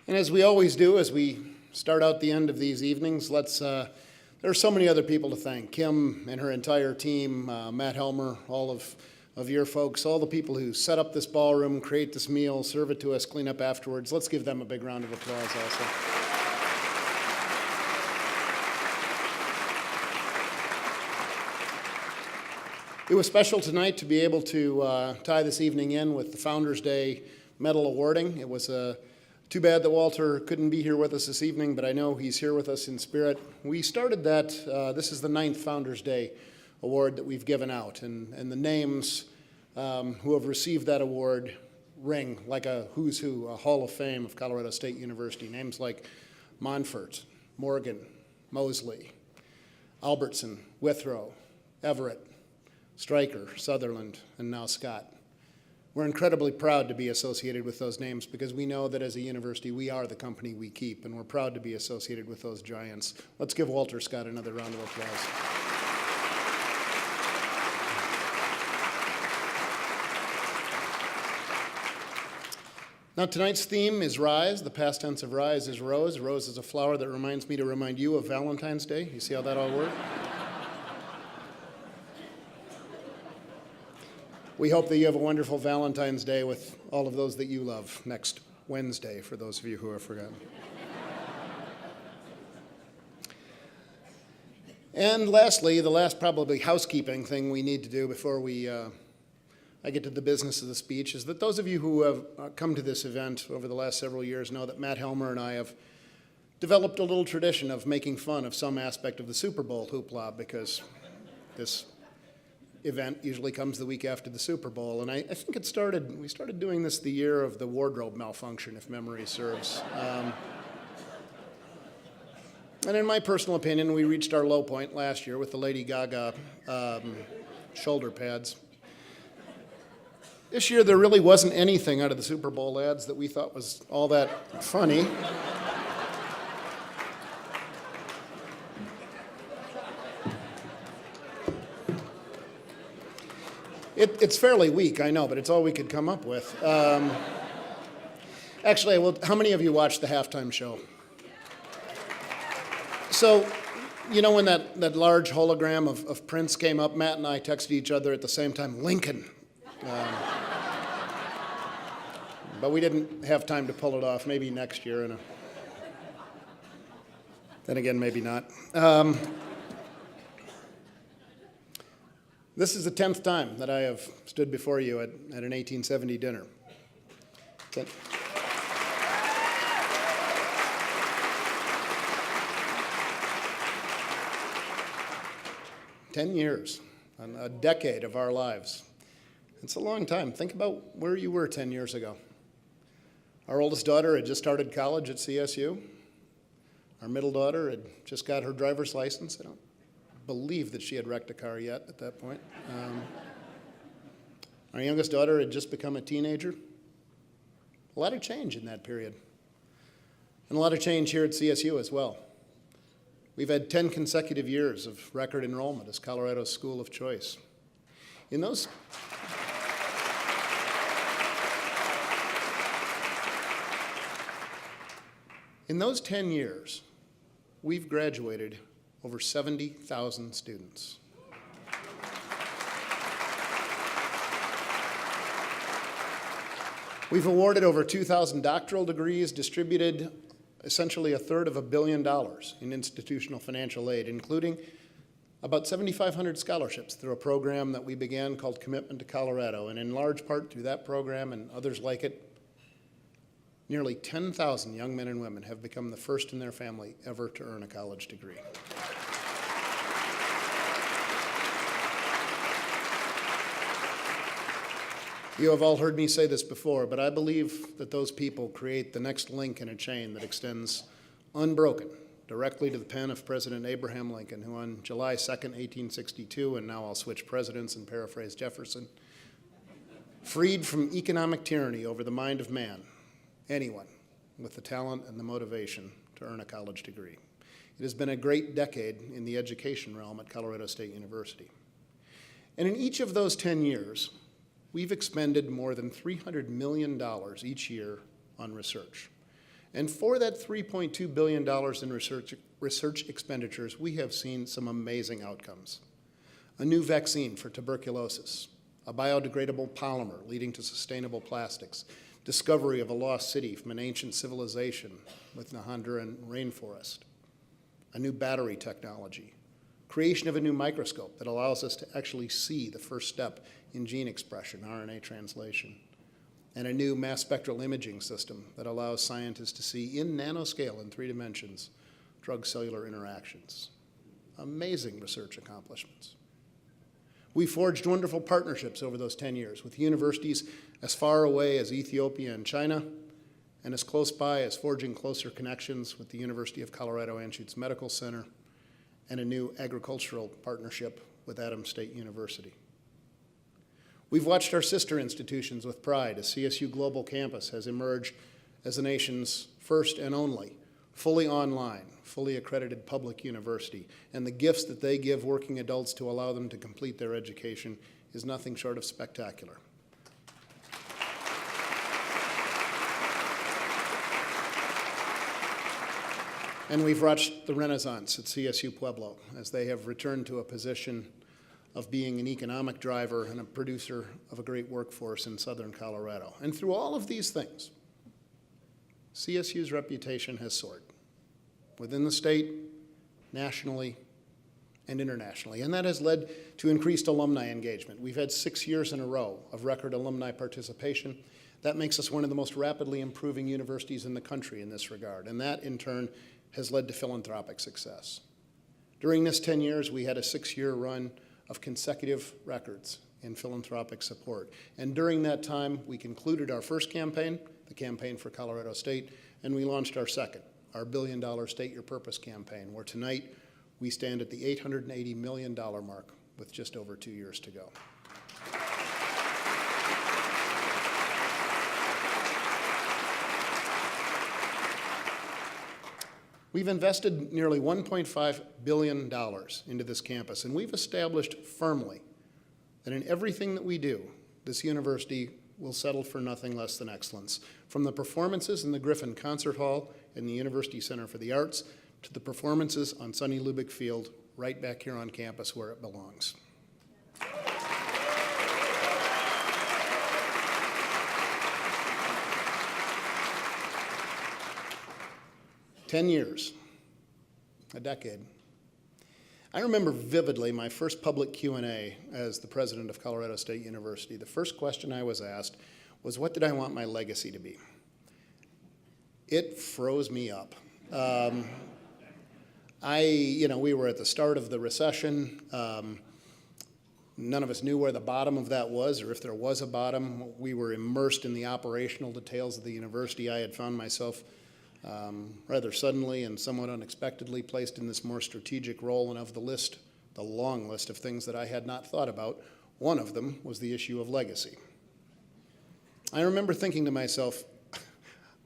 And as we always do, as we start out the end of these evenings, there are so many other people to thank. Kim and her entire team, Matt Helmer, all of your folks, all the people who set up this ballroom, create this meal, serve it to us, clean up afterwards. Let's give them a big round of applause also. It was special tonight to be able to tie this evening in with the Founders Day medal awarding. It was too bad that Walter couldn't be here with us this evening, but I know he's here with us in spirit. We started that, this is the 9th Founders Day award that we've given out, and the names who have received that award ring like a who's who, a Hall of Fame of Colorado State University. Names like Monfort, Morgan, Mosley, Albertson, Withrow, Everett, Stryker, Sutherland, and now Scott. We're incredibly proud to be associated with those names because we know that as a university, we are the company we keep, and we're proud to be associated with those giants. Let's give Walter Scott another round of applause. Now, tonight's theme is Rise. The past tense of Rise is Rose. Rose is a flower that reminds me to remind you of Valentine's Day. You see how that all works? We hope that you have a wonderful Valentine's Day with all of those that you love next Wednesday, for those of you who have forgotten. And lastly, the last probably housekeeping thing we need to do before I get to the business of the speech is that those of you who have come to this event over the last several years know that Matt Helmer and I have developed a little tradition of making fun of some aspect of the Super Bowl hoopla, because this event usually comes the week after the Super Bowl, and I think we started doing this the year of the wardrobe malfunction, if memory serves. And in my personal opinion, we reached our low point last year with the Lady Gaga shoulder pads. This year, there really wasn't anything out of the Super Bowl ads that we thought was all that funny. It's fairly weak, I know, but it's all we could come up with. Actually, well, how many of you watched the halftime show? So, you know when that large hologram of Prince came up, Matt and I texted each other at the same time, Lincoln. But we didn't have time to pull it off. Maybe next year. Then again, maybe not. This is the 10th time that I have stood before you at an 1870 dinner. 10 years, a decade of our lives. It's a long time. Think about where you were 10 years ago. Our oldest daughter had just started college at CSU. Our middle daughter had just got her driver's license. I don't believe that she had wrecked a car yet at that point. Our youngest daughter had just become a teenager. A lot of change in that period. And a lot of change here at CSU as well. We've had 10 consecutive years of record enrollment as Colorado's school of choice. In those In those 10 years, we've graduated over 70,000 students. We've awarded over 2,000 doctoral degrees, distributed essentially $250 million in institutional financial aid, including about 7,500 scholarships through a program that we began called Commitment to Colorado. And in large part through that program and others like it, nearly 10,000 young men and women have become the first in their family ever to earn a college degree. You have all heard me say this before, but I believe that those people create the next link in a chain that extends unbroken directly to the pen of President Abraham Lincoln, who on July 2nd, 1862, and now I'll switch presidents and paraphrase Jefferson, freed from economic tyranny over the mind of man, anyone with the talent and the motivation to earn a college degree. It has been a great decade in the education realm at Colorado State University. And in each of those 10 years, we've expended more than $300 million each year on research. And for that $3.2 billion in research expenditures, we have seen some amazing outcomes. A new vaccine for tuberculosis, a biodegradable polymer leading to sustainable plastics, discovery of a lost city from an ancient civilization with the Honduran rainforest, a new battery technology, creation of a new microscope that allows us to actually see the first step in gene expression, RNA translation, and a new mass spectral imaging system that allows scientists to see in nanoscale in 3 dimensions drug-cellular interactions. Amazing research accomplishments. We forged wonderful partnerships over those 10 years with universities as far away as Ethiopia and China, and as close by as forging closer connections with the University of Colorado Anschutz Medical Center and a new agricultural partnership with Adams State University. We've watched our sister institutions with pride as CSU Global Campus has emerged as the nation's first and only fully online, fully accredited public university, and the gifts that they give working adults to allow them to complete their education is nothing short of spectacular. And we've watched the renaissance at CSU Pueblo as they have returned to a position of being an economic driver and a producer of a great workforce in southern Colorado. And through all of these things, CSU's reputation has soared within the state, nationally, and internationally. And that has led to increased alumni engagement. We've had 6 years in a row of record alumni participation. That makes us one of the most rapidly improving universities in the country in this regard. And that, in turn, has led to philanthropic success. During this 10 years, we had a 6-year run of consecutive records in philanthropic support. And during that time, we concluded our first campaign, the Campaign for Colorado State, and we launched our second, our $1 billion State Your Purpose campaign, where tonight we stand at the $880 million mark with just over 2 years to go. We've invested nearly $1.5 billion into this campus, and we've established firmly that in everything that we do, this university will settle for nothing less than excellence. From the performances in the Griffin Concert Hall and the University Center for the Arts to the performances on Sunny Lubick Field right back here on campus where it belongs. 10 years, a decade. I remember vividly my first public Q&A as the president of Colorado State University. The first question I was asked was, what did I want my legacy to be? It froze me up. We were at the start of the recession. None of us knew where the bottom of that was, or if there was a bottom. We were immersed in the operational details of the university. I had found myself rather suddenly and somewhat unexpectedly placed in this more strategic role, and of the long list of things that I had not thought about, one of them was the issue of legacy. I remember thinking to myself,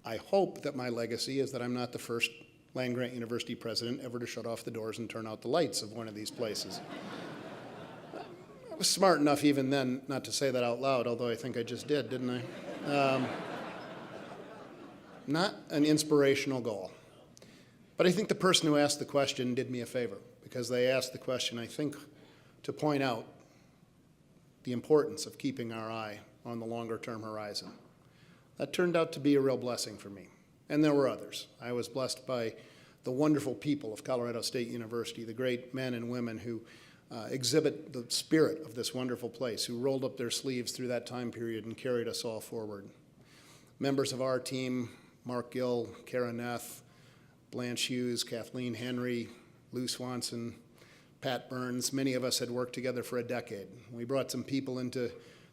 I hope that my legacy is that I'm not the first land-grant university president ever to shut off the doors and turn out the lights of one of these places. I was smart enough even then not to say that out loud, although I think I just did, didn't I? Not an inspirational goal. But I think the person who asked the question did me a favor, because they asked the question, I think, to point out the importance of keeping our eye on the longer-term horizon. That turned out to be a real blessing for me, and there were others. I was blessed by the wonderful people of Colorado State University, the great men and women who exhibit the spirit of this wonderful place, who rolled up their sleeves through that time period and carried us all forward. Members of our team, Mark Gill, Kara Neff, Blanche Hughes, Kathleen Henry, Lou Swanson, Pat Burns, many of us had worked together for a decade. We brought some people into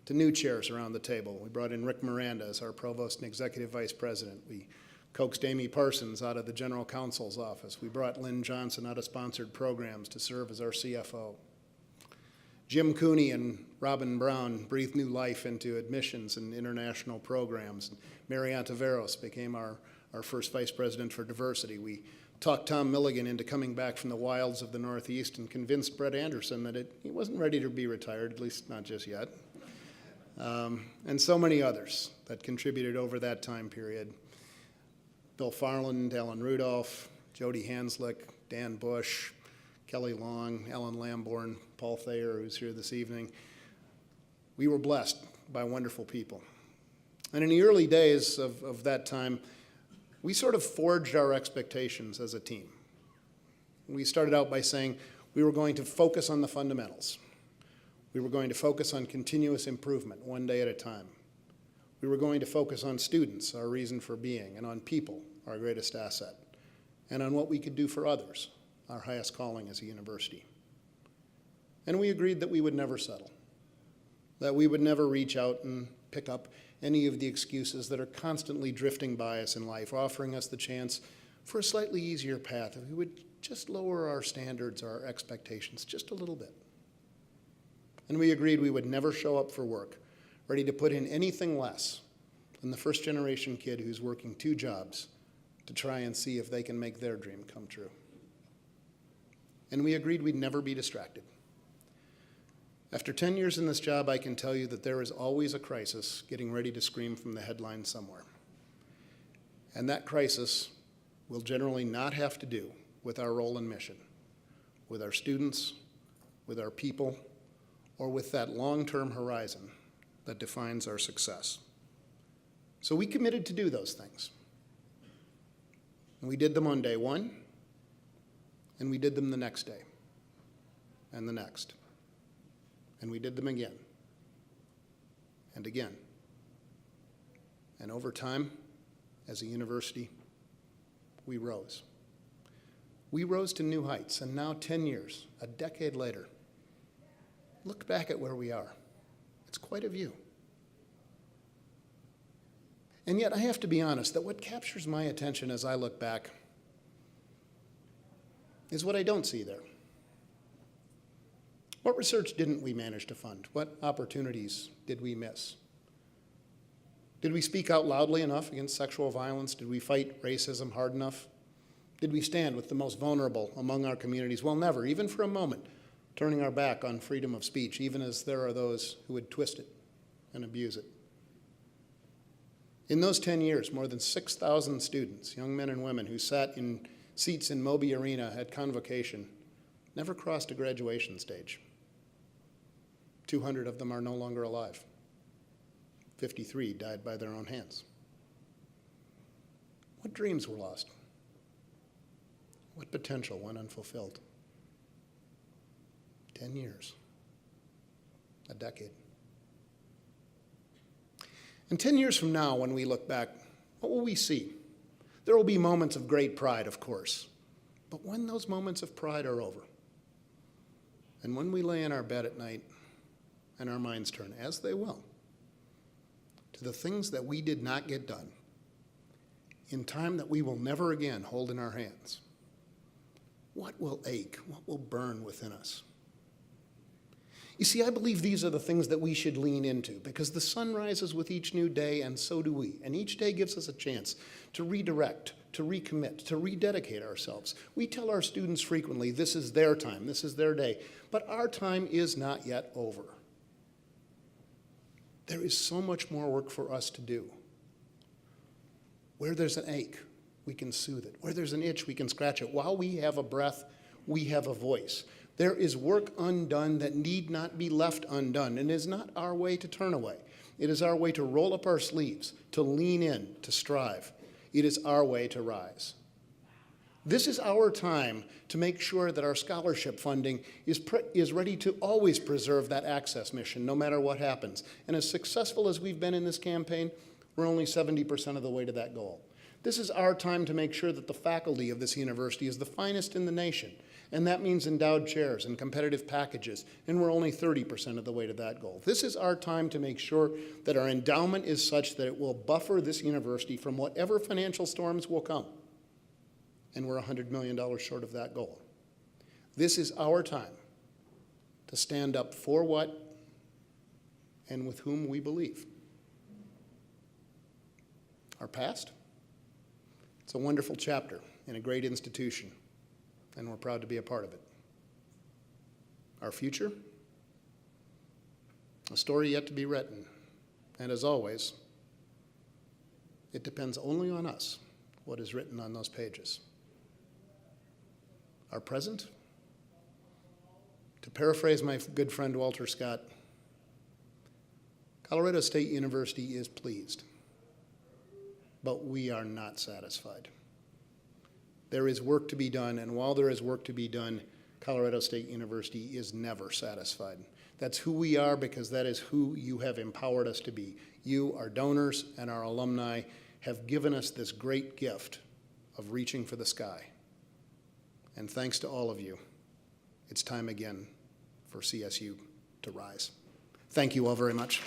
new chairs around the table. We brought in Rick Miranda as our provost and executive vice president. We coaxed Amy Parsons out of the general counsel's office. We brought Lynn Johnson out of sponsored programs to serve as our CFO. Jim Cooney and Robin Brown breathed new life into admissions and international programs. Mary Ontiveros became our first vice president for diversity. We talked Tom Milligan into coming back from the wilds of the Northeast and convinced Brett Anderson that he wasn't ready to be retired, at least not just yet. And so many others that contributed over that time period. Bill Farland, Alan Rudolph, Jody Hanslick, Dan Bush, Kelly Long, Ellen Lamborn, Paul Thayer, who's here this evening. We were blessed by wonderful people. And in the early days of that time, we sort of forged our expectations as a team. We started out by saying we were going to focus on the fundamentals. We were going to focus on continuous improvement, one day at a time. We were going to focus on students, our reason for being, and on people, our greatest asset, and on what we could do for others, our highest calling as a university. And we agreed that we would never settle, that we would never reach out and pick up any of the excuses that are constantly drifting by us in life, offering us the chance for a slightly easier path if we would just lower our standards, our expectations just a little bit. And we agreed we would never show up for work ready to put in anything less than the first generation kid who's working 2 jobs to try and see if they can make their dream come true. And we agreed we'd never be distracted. After 10 years in this job, I can tell you that there is always a crisis getting ready to scream from the headlines somewhere. And that crisis will generally not have to do with our role and mission, with our students, with our people, or with that long-term horizon that defines our success. So we committed to do those things. And we did them on day 1, and we did them the next day, and the next. And we did them again, and again. And over time, as a university, we rose. We rose to new heights, and now 10 years, a decade later, look back at where we are. It's quite a view. And yet I have to be honest that what captures my attention as I look back is what I don't see there. What research didn't we manage to fund? What opportunities did we miss? Did we speak out loudly enough against sexual violence? Did we fight racism hard enough? Did we stand with the most vulnerable among our communities? Well, never, even for a moment, turning our back on freedom of speech, even as there are those who would twist it and abuse it. In those 10 years, more than 6,000 students, young men and women who sat in seats in Moby Arena at convocation, never crossed a graduation stage. 200 of them are no longer alive. 53 died by their own hands. What dreams were lost? What potential went unfulfilled? 10 years, a decade. And 10 years from now, when we look back, what will we see? There will be moments of great pride, of course. But when those moments of pride are over, and when we lay in our bed at night and our minds turn, as they will, to the things that we did not get done in time that we will never again hold in our hands, what will ache? What will burn within us? You see, I believe these are the things that we should lean into because the sun rises with each new day, and so do we. And each day gives us a chance to redirect, to recommit, to rededicate ourselves. We tell our students frequently, this is their time, this is their day, but our time is not yet over. There is so much more work for us to do. Where there's an ache, we can soothe it. Where there's an itch, we can scratch it. While we have a breath, we have a voice. There is work undone that need not be left undone, and it is not our way to turn away. It is our way to roll up our sleeves, to lean in, to strive. It is our way to rise. This is our time to make sure that our scholarship funding is ready to always preserve that access mission, no matter what happens. And as successful as we've been in this campaign, we're only 70% of the way to that goal. This is our time to make sure that the faculty of this university is the finest in the nation. And that means endowed chairs and competitive packages, and we're only 30% of the way to that goal. This is our time to make sure that our endowment is such that it will buffer this university from whatever financial storms will come. And we're $100 million short of that goal. This is our time to stand up for what and with whom we believe. Our past? It's a wonderful chapter in a great institution, and we're proud to be a part of it. Our future? A story yet to be written. And as always, it depends only on us what is written on those pages. Our present? To paraphrase my good friend Walter Scott, Colorado State University is pleased, but we are not satisfied. There is work to be done, and while there is work to be done, Colorado State University is never satisfied. That's who we are because that is who you have empowered us to be. You, our donors, and our alumni have given us this great gift of reaching for the sky. And thanks to all of you, it's time again for CSU to rise. Thank you all very much.